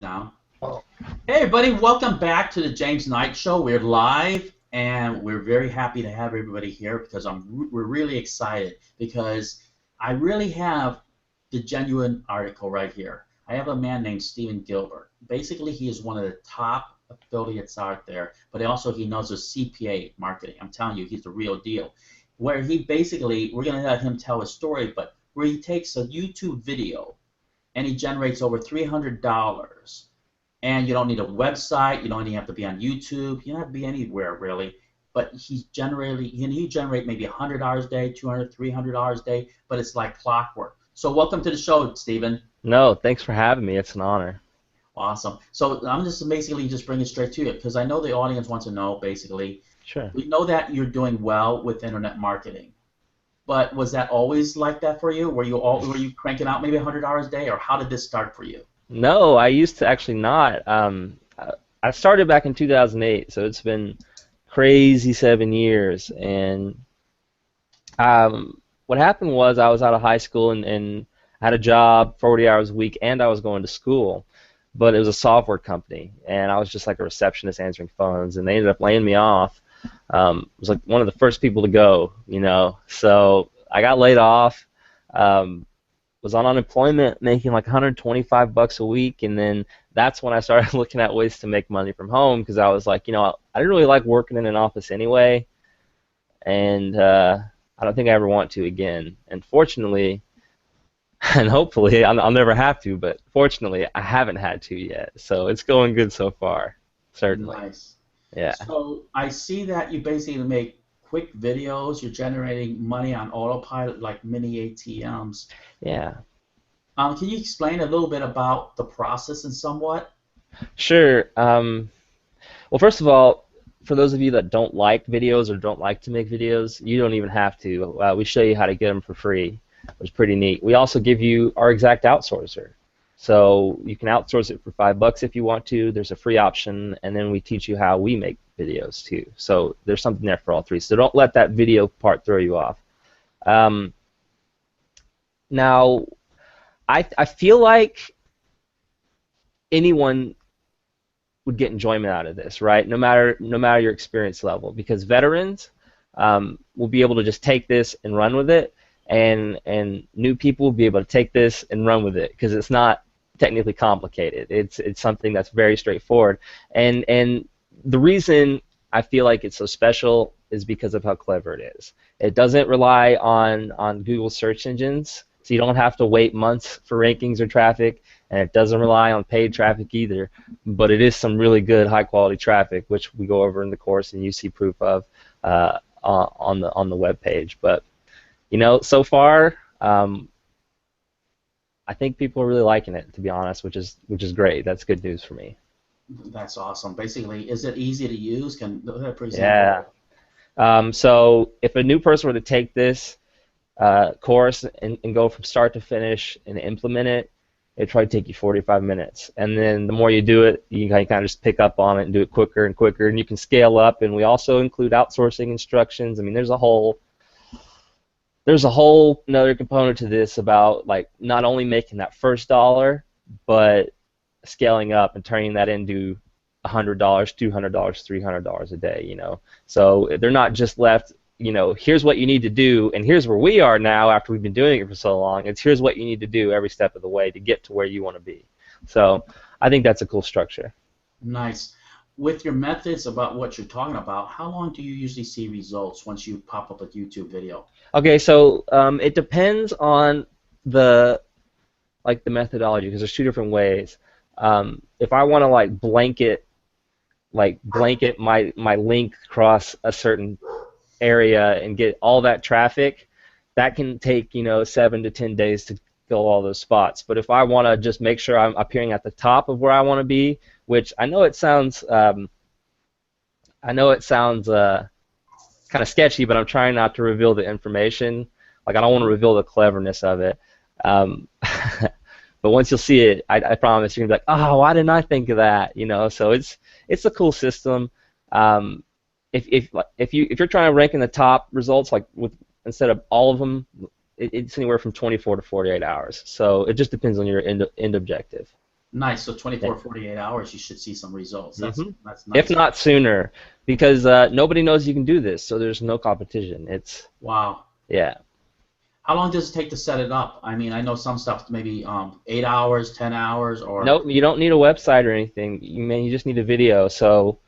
Now, hey everybody, welcome back to the James Knight Show. We're live, and we're very happy to have everybody here because we're really excited because I really have the genuine article right here. I have a man named Stephen Gilbert. Basically, he is one of the top affiliates out there, but also he knows the CPA marketing. I'm telling you, he's the real deal. Where he basically, we're gonna let him tell his story, but where he takes a YouTube video and he generates over $300, and you don't need a website. You don't even have to be on YouTube. You don't have to be anywhere really. But he generate maybe $100 a day, $200, $300 a day, but it's like clockwork. So welcome to the show, Stephen. No, thanks for having me. It's an honor. Awesome. So I'm just basically just bringing it straight to you because I know the audience wants to know basically. Sure. We know that you're doing well with internet marketing, but was that always like that for you? Were you cranking out maybe $100 a day, or how did this start for you? No, I used to actually not. I started back in 2008, so it's been crazy 7 years. And what happened was I was out of high school and I had a job 40 hours a week, and I was going to school. But it was a software company, and I was just like a receptionist answering phones, and they ended up laying me off. I was like one of the first people to go. So I got laid off. Was on unemployment, making like 125 bucks a week, and then that's when I started looking at ways to make money from home because I was like, I didn't really like working in an office anyway, and I don't think I ever want to again. And fortunately, and hopefully, I'll never have to, but fortunately, I haven't had to yet, so it's going good so far, certainly. Nice. Yeah. So I see that you basically make quick videos. You're generating money on autopilot like mini ATMs. Yeah. Can you explain a little bit about the process and somewhat? Sure. Well, first of all, for those of you that don't like videos or don't like to make videos, you don't even have to. We show you how to get them for free, which is pretty neat. We also give you our exact outsourcer. So you can outsource it for $5 if you want to. There's a free option, and then we teach you how we make videos too. So there's something there for all three. So don't let that video part throw you off. Um, Now, I feel like anyone would get enjoyment out of this, right? No matter your experience level, because veterans will be able to just take this and run with it, and new people will be able to take this and run with it because it's not technically complicated. It's something that's very straightforward, and the reason I feel like it's so special is because of how clever it is. It doesn't rely on Google search engines, so you don't have to wait months for rankings or traffic, and it doesn't rely on paid traffic either, but it is some really good high quality traffic, which we go over in the course and you see proof of on the web page. But so far, I think people are really liking it, to be honest, which is great. That's good news for me. That's awesome. Basically, is it easy to use? For Yeah. example, So if a new person were to take this course and go from start to finish and implement it, it'd probably take you 45 minutes. And then the more you do it, you can kind of just pick up on it and do it quicker and quicker, and you can scale up. And we also include outsourcing instructions. I mean, there's a whole another component to this about like not only making that first dollar, but scaling up and turning that into $100, $200, $300 a day. So they're not just left, here's what you need to do, and here's where we are now after we've been doing it for so long. It's here's what you need to do every step of the way to get to where you want to be. So I think that's a cool structure. nice. With your methods about what you're talking about, how long do you usually see results once you pop up a YouTube video? Okay, so it depends on the the methodology because there's two different ways. If I want to blanket my link across a certain area and get all that traffic, that can take 7 to 10 days to fill all those spots. But if I want to just make sure I'm appearing at the top of where I want to be, which I know it sounds kind of sketchy, but I'm trying not to reveal the information. Like I don't want to reveal the cleverness of it. Um, but once you'll see it, I promise you're gonna be like, oh, why didn't I think of that? So it's a cool system. Um, if you're trying to rank in the top results, like with instead of all of them, it's anywhere from 24 to 48 hours. So it just depends on your end objective. Nice. So Yeah. 24, 48 hours, you should see some results. hmm That's If nice. not sooner, because nobody knows you can do this, so there's no competition. It's Wow. yeah. How long does it take to set it up? I mean, I know some stuff maybe 8 hours, 10 hours, or Nope, you don't need a website or anything. You just need a video. So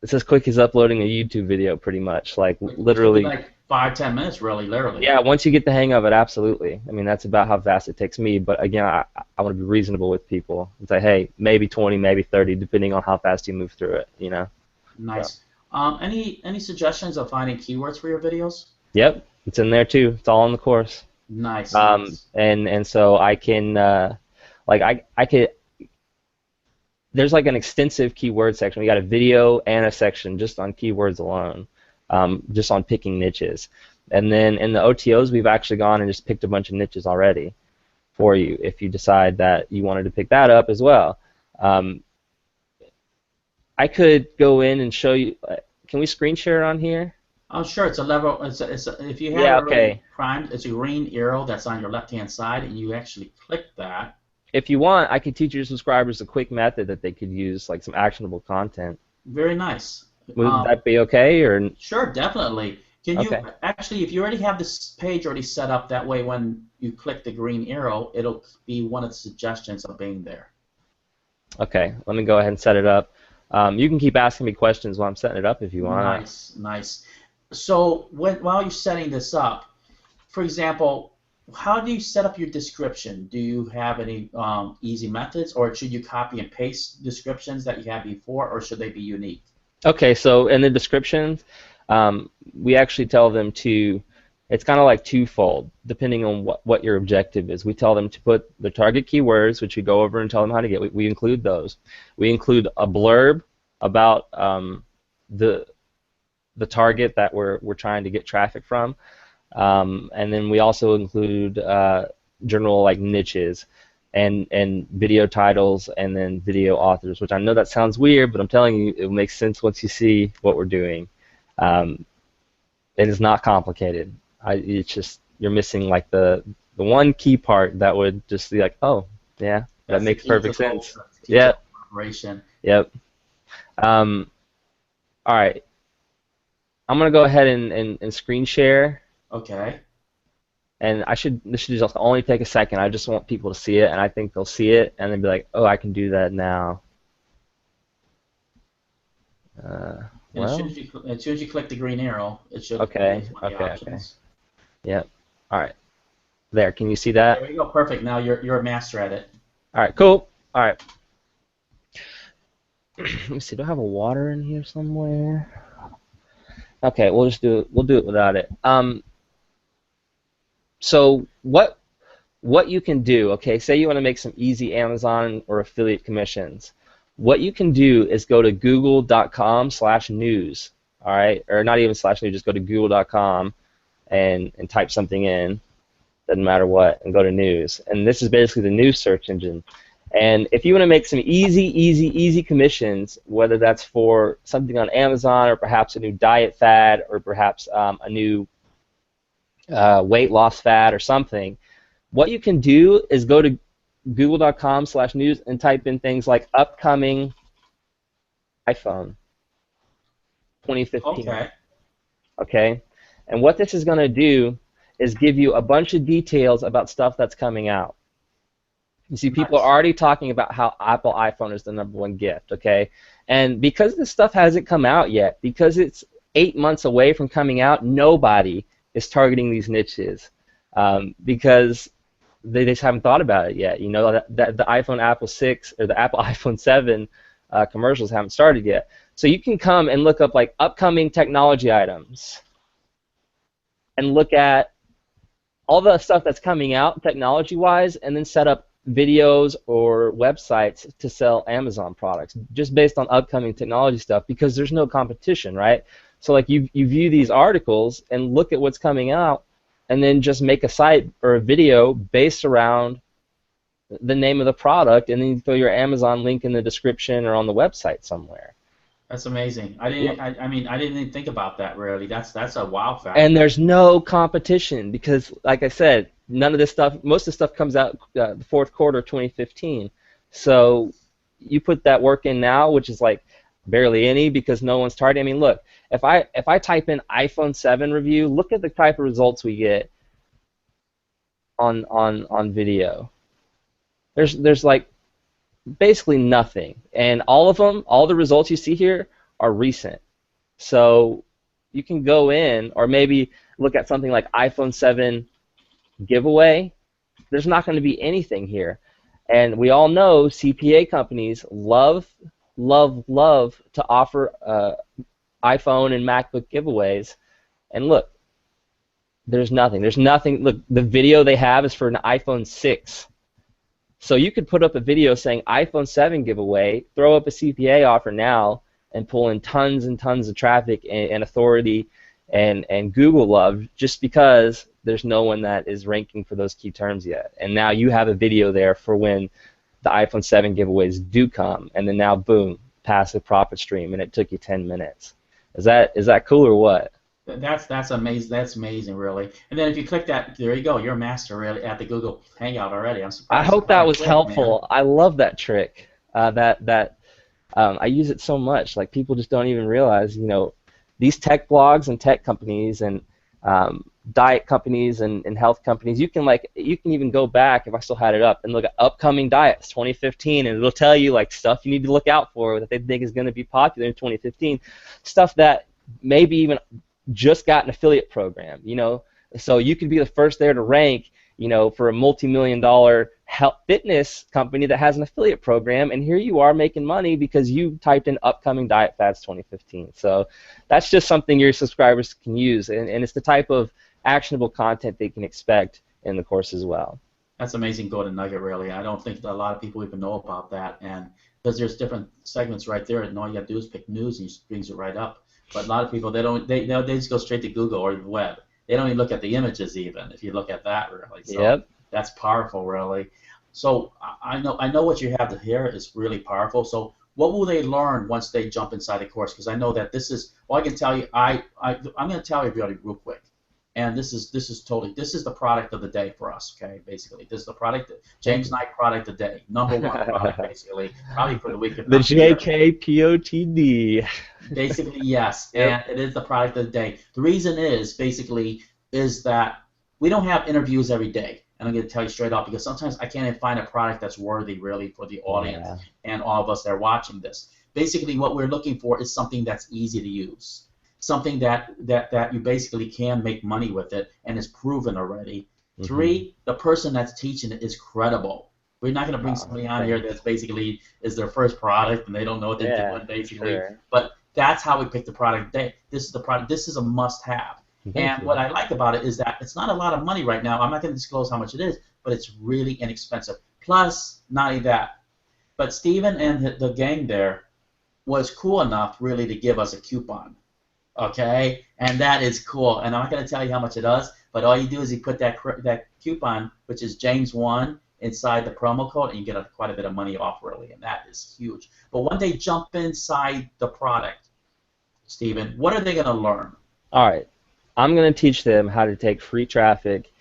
it's as quick as uploading a YouTube video, pretty much. Like which could be literally, like 5, 10 minutes, really, literally. yeah. Once you get the hang of it, absolutely. I mean, that's about how fast it takes me. But again, I want to be reasonable with people and say, hey, maybe 20, maybe 30, depending on how fast you move through it. You know. So Nice. Any suggestions of finding keywords for your videos? yep, it's in there too. It's all in the course. Nice, nice. And so I can like I could there's like an extensive keyword section. We got a video and a section just on keywords alone, just on picking niches. And then in the OTOs, we've actually gone and just picked a bunch of niches already for you if you decide that you wanted to pick that up as well. Um, I could go in and show you. Can we screen share on here? Oh, sure. It's a level. If you have Yeah, it already okay. primed, it's a green arrow that's on your left-hand side, and you actually click that. If you want, I could teach your subscribers a quick method that they could use, like some actionable content. Very nice. Would Um, that be okay? Or sure, definitely. Can you okay. actually, if you already have this page already set up, that way when you click the green arrow, it'll be one of the suggestions of being there. Okay, let me go ahead and set it up. You can keep asking me questions while I'm setting it up if you want. Nice, nice. So while you're setting this up, for example, how do you set up your description? Do you have any easy methods, or should you copy and paste descriptions that you had before, or should they be unique? Okay, so in the description, we actually tell them to, it's kind of like twofold, depending on what your objective is. We tell them to put the target keywords, which we go over and tell them how to get. We include those. We include a blurb about the the target that we're trying to get traffic from. And then we also include general like niches and video titles and then video authors, which I know that sounds weird, but I'm telling you, it will make sense once you see what we're doing. Um, it is not complicated. It's just you're missing like the one key part that would just be like, oh, yeah, that That's the makes key to perfect the whole, sense. that's the key to the Yep, operation. yep. Um, all right, I'm gonna go ahead and screen share. Okay. And this should just only take a second. I just want people to see it, and I think they'll see it, and then be like, oh, I can do that now. Uh, And well, as soon as you click the green arrow, it should okay, is one of the okay, okay. options. Yep. All right. There. Can you see There that? we go. Perfect. Now you're a master at it. All right. Cool. All right. Let me see. Do I have a water in here somewhere? Okay. We'll just do it. We'll do it without it. So what you can do? Okay. Say you want to make some easy Amazon or affiliate commissions. What you can do is go to google.com/news. All right. Or not even /news. Just go to google.com and type something in. Doesn't matter what, and go to news. And this is basically the news search engine. And if you want to make some easy commissions, whether that's for something on Amazon or perhaps a new diet fad or perhaps a new weight loss fad or something, what you can do is go to google.com/news and type in things like upcoming iPhone 2015. Okay. Okay? And what this is going to do is give you a bunch of details about stuff that's coming out. You see, people are Nice. already talking about how Apple iPhone is the #1 gift, okay? And because this stuff hasn't come out yet, because it's 8 months away from coming out, nobody is targeting these niches because they just haven't thought about it yet. You know, that the iPhone Apple 6 or the Apple iPhone 7 commercials haven't started yet. So you can come and look up like upcoming technology items and look at all the stuff that's coming out technology-wise, and then set up videos or websites to sell Amazon products just based on upcoming technology stuff because there's no competition, right? So like you view these articles and look at what's coming out, and then just make a site or a video based around the name of the product, and then you throw your Amazon link in the description or on the website somewhere. That's amazing. I didn't. I mean, I didn't even think about that really. That's a wow And factor. there's no competition because, like I said, none of this stuff, most of the stuff comes out the fourth quarter of 2015. So you put that work in now, which is like barely any because no one's targeting. I mean, look, if I type in iPhone 7 review, look at the type of results we get on video. There's like basically nothing, and all of them, all the results you see here are recent. So you can go in or maybe look at something like iPhone 7 giveaway. There's not going to be anything here. And we all know CPA companies love, love, love to offer iPhone and MacBook giveaways. And look, there's nothing. There's nothing. Look, the video they have is for an iPhone 6. So you could put up a video saying iPhone 7 giveaway, throw up a CPA offer now, and pull in tons and tons of traffic and authority and Google love just because there's no one that is ranking for those key terms yet. And now you have a video there for when the iPhone 7 giveaways do come, and then now boom, passive profit stream, and it took you 10 minutes. Is that cool or what? That's amazing. That's amazing, really. And then if you click that, there you go. You're a master really at the Google Hangout already. I'm surprised. I hope that was Quick, helpful. man. I love that trick. I use it so much. Like people just don't even realize, these tech blogs and tech companies and diet companies and health companies. You can even go back if I still had it up and look at upcoming diets 2015, and it'll tell you like stuff you need to look out for that they think is going to be popular in 2015, stuff that maybe even just got an affiliate program. So you could be the first there to rank, for a multi-million-dollar health fitness company that has an affiliate program, and here you are making money because you typed in upcoming diet fads 2015. So that's just something your subscribers can use, and it's the type of actionable content they can expect in the course as well. That's amazing golden nugget, really. I don't think that a lot of people even know about that, and because there's different segments right there, and all you have to do is pick news, and it brings it right up. But a lot of people, they just go straight to Google or the web. They don't even look at the images even, if you look at that, really. So Yep. that's powerful, really. So I know what you have here is really powerful. So what will they learn once they jump inside the course? Because I know that this is, well, I can tell you, I'm going to tell everybody real quick. And this is the product of the day for us, okay, basically. This is the product, James Knight product of the day, #1 product, basically, probably for the week of The JKPOTD. Basically, yes, Yep. and it is the product of the day. The reason is, basically, is that we don't have interviews every day. And I'm going to tell you straight up, because sometimes I can't even find a product that's worthy, really, for the audience and all of us that are watching this. Basically, what we're looking for is something that's easy to use. Something that you basically can make money with it and is proven already. Mm-hmm. 3, the person that's teaching it is credible. We're not going to bring somebody on here that's basically is their first product and they don't know what they're doing, basically. Sure. But that's how we pick the product. This is the product. This is a must-have. And what I like about it is that it's not a lot of money right now. I'm not going to disclose how much it is, but it's really inexpensive. Plus, not only that, but Stephen and the gang there was cool enough really to give us a coupon. Okay, and that is cool. And I'm not going to tell you how much it does, but all you do is you put that coupon, which is James1, inside the promo code, and you get quite a bit of money off, really, and that is huge. But when they jump inside the product, Stephen, what are they going to learn? All right, I'm going to teach them how to take free traffic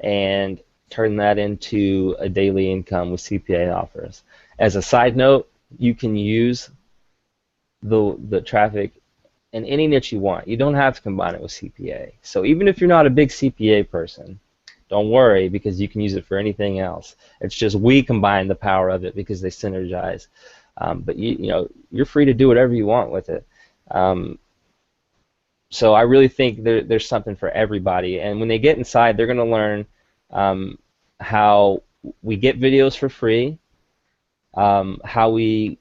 and turn that into a daily income with CPA offers. As a side note, you can use the traffic in any niche you want. You don't have to combine it with CPA. So even if you're not a big CPA person, don't worry because you can use it for anything else. It's just we combine the power of it because they synergize. But you're free to do whatever you want with it. So I really think there's something for everybody. And when they get inside, they're going to learn how we get videos for free, how we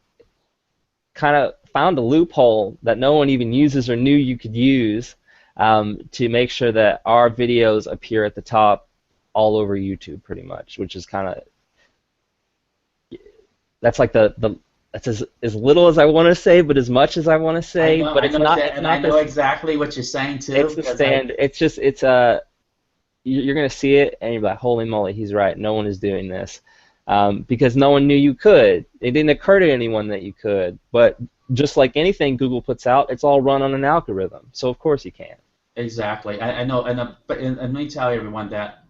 kind of found a loophole that no one even uses or knew you could use to make sure that our videos appear at the top all over YouTube, pretty much, which is kind of that's like that's as little as I want to say, but as much as I want to say. But it's not. And I know exactly what you're saying too. It's the stand. You're gonna see it and you're like, holy moly, he's right. No one is doing this because no one knew you could. It didn't occur to anyone that you could, but just like anything Google puts out, it's all run on an algorithm. So of course you can. Exactly. I know. But let me tell everyone that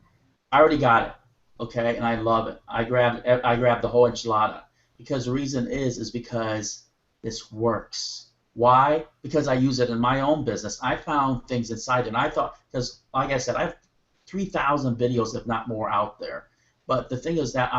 I already got it. Okay, and I love it. I grabbed the whole enchilada. Because the reason is because this works. Why? Because I use it in my own business. I found things inside, and I thought, because like I said, I have 3,000 videos, if not more, out there. But the thing is that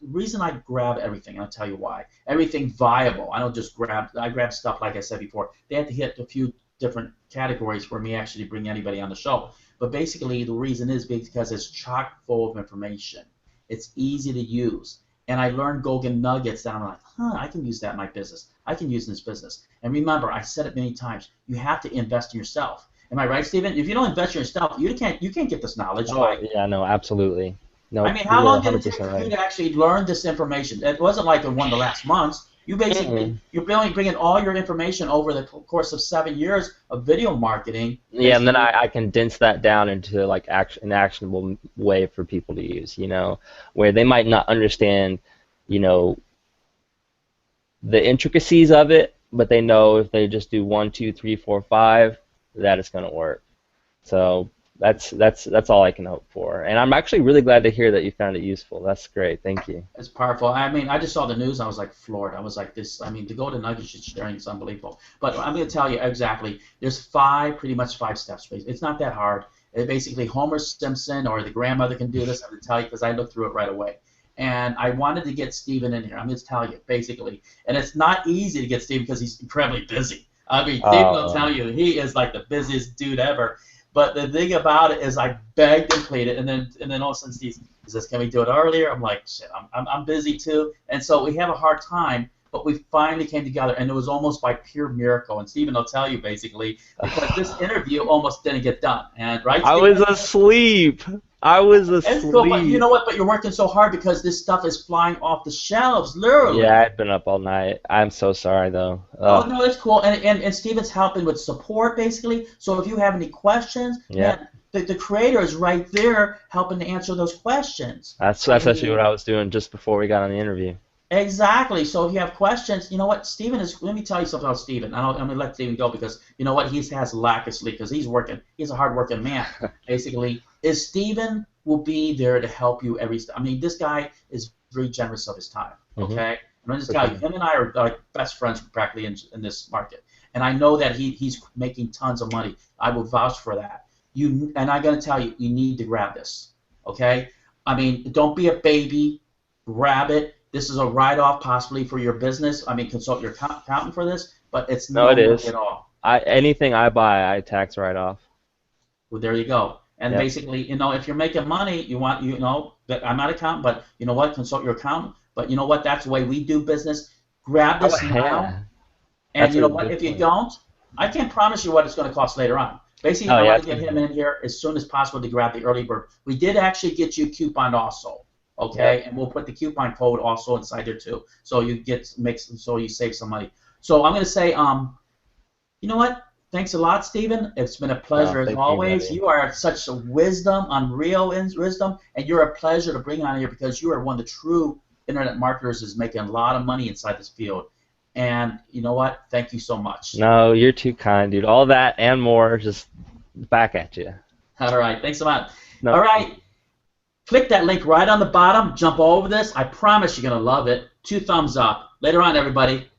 reason I grab everything, and I'll tell you why. Everything viable. I don't just I grab stuff, like I said before. They have to hit a few different categories for me actually to bring anybody on the show. But basically, the reason is because it's chock full of information. It's easy to use. And I learned golden nuggets that I'm like, I can use that in my business. I can use in this business. And remember, I said it many times, you have to invest in yourself. Am I right, Stephen? If you don't invest in yourself, you can't get this knowledge. Oh, yeah, no, absolutely. No, I mean, how long did it take for you to actually learn this information? It wasn't like in one of the last months. You basically, you're bringing all your information over the course of 7 years of video marketing. Yeah, and then I condense that down into like an actionable way for people to use, where they might not understand, the intricacies of it, but they know if they just do 1, 2, 3, 4, 5, that it's going to work. So that's all I can hope for. And I'm actually really glad to hear that you found it useful. That's great. Thank you. It's powerful. I mean, I just saw the news. I was like floored. I was like, this. I mean, the golden nuggets you're sharing is unbelievable. But I'm going to tell you exactly. There's pretty much five steps. It's not that hard. Basically, Homer Simpson or the grandmother can do this. I'm going to tell you because I looked through it right away. And I wanted to get Stephen in here. I'm going to tell you, basically. And it's not easy to get Stephen because he's incredibly busy. I mean, Stephen will tell you, he is like the busiest dude ever. But the thing about it is I begged and pleaded, and then all of a sudden Steve says, can we do it earlier? I'm like, shit, I'm busy too. And so we have a hard time, but we finally came together, and it was almost by pure miracle. And Stephen will tell you, basically, because this interview almost didn't get done. And right, I was asleep. It's cool, but you know what? But you're working so hard because this stuff is flying off the shelves, literally. Yeah, I've been up all night. I'm so sorry, though. Oh, no, it's cool. And Steven's helping with support, basically. So if you have any questions, man, the creator is right there helping to answer those questions. That's actually what I was doing just before we got on the interview. Exactly. So if you have questions, you know what? Stephen is. Let me tell you something about Stephen. I'm going to let Stephen go because you know what? He has lack of sleep because he's working. He's a hard-working man, basically. Stephen will be there to help you every step. I mean, this guy is very generous of his time. Okay. I'm going to just tell you, him and I are like best friends practically in this market, and I know that he's making tons of money. I will vouch for that. And I'm going to tell you, you need to grab this. Okay. I mean, don't be a baby. Grab it. This is a write-off possibly for your business. I mean, consult your accountant for this, but it's no work at all. Anything I buy, I tax write-off. Well, there you go. And basically, if you're making money, I'm not an accountant, but you know what? Consult your accountant. But you know what? That's the way we do business. Grab this now. And you know what? If you don't, I can't promise you what it's going to cost later on. Basically, I want to get him in here as soon as possible to grab the early bird. We did actually get you a coupon also. Okay, and we'll put the coupon code also inside there too, so you you save some money. So I'm going to say, you know what? Thanks a lot, Stephen. It's been a pleasure as always. You are such a wisdom, unreal wisdom, and you're a pleasure to bring on here because you are one of the true internet marketers who's making a lot of money inside this field. And you know what? Thank you so much. No, you're too kind, dude. All that and more, just back at you. All right, thanks a lot. No. All right. Click that link right on the bottom. Jump over this. I promise you're going to love it. 2 thumbs up. Later on, everybody.